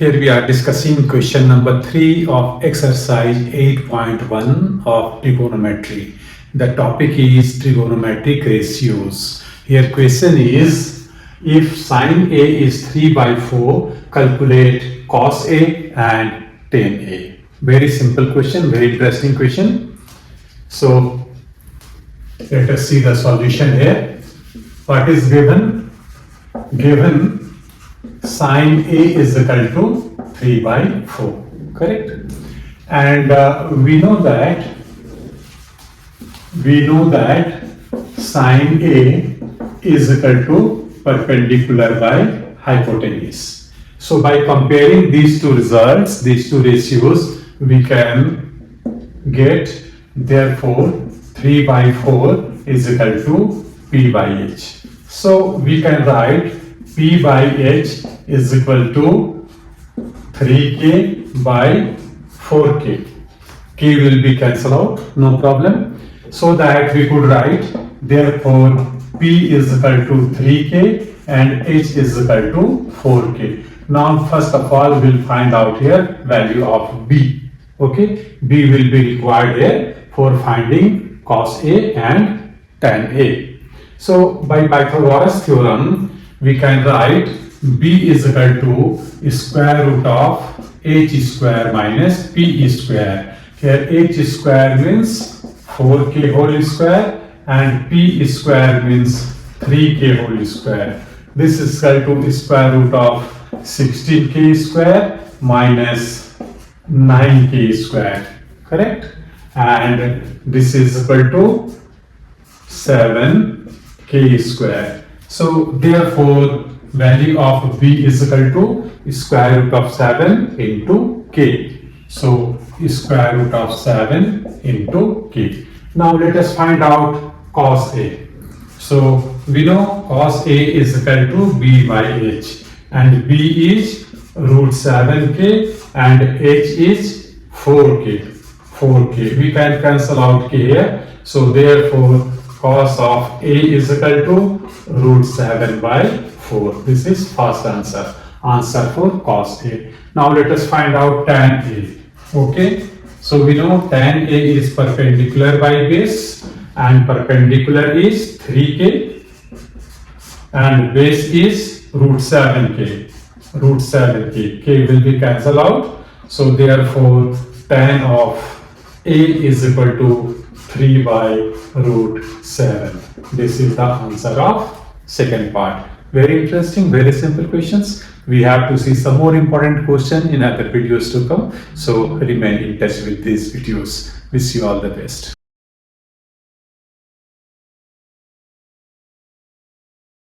Here we are discussing question number 3 of exercise 8.1 of trigonometry. The topic is trigonometric ratios. Here question is, if sine A is 3 by 4, calculate cos A and tan A. Very simple question, very interesting question. So let us see the solution here. What is given? Given sine A is equal to 3 by 4, correct? And we know that sine A is equal to perpendicular by hypotenuse. So by comparing these two results, these two ratios, we can get, therefore 3 by 4 is equal to P by H. So we can write P by H is equal to 3K by 4K. K will be cancelled out, no problem. So that we could write, therefore P is equal to 3K and H is equal to 4K. Now first of all we'll find out here value of B. Okay, B will be required here for finding cos A and tan A. So by Pythagoras theorem we can write B is equal to square root of H square minus P square. Here H square means 4K whole square and P square means 3K whole square. This is equal to square root of 16K square minus 9K square, correct? And this is equal to 7K square. So therefore value of B is equal to square root of 7 into K. So square root of 7 into K. Now let us find out cos A. So we know cos A is equal to B by H, and B is root 7K and H is 4K. We can cancel out K here. So therefore cos of A is equal to root 7 by 4. This is first answer for cos A. Now let us find out tan A. Okay, so we know tan A is perpendicular by base, and perpendicular is 3K and base is root 7K. K will be cancelled out. So therefore tan of A is equal to 3 by root 7. This is the answer of second part. Very interesting, very simple questions. We have to see some more important question in other videos to come. So remain in touch with these videos. Wish you all the best.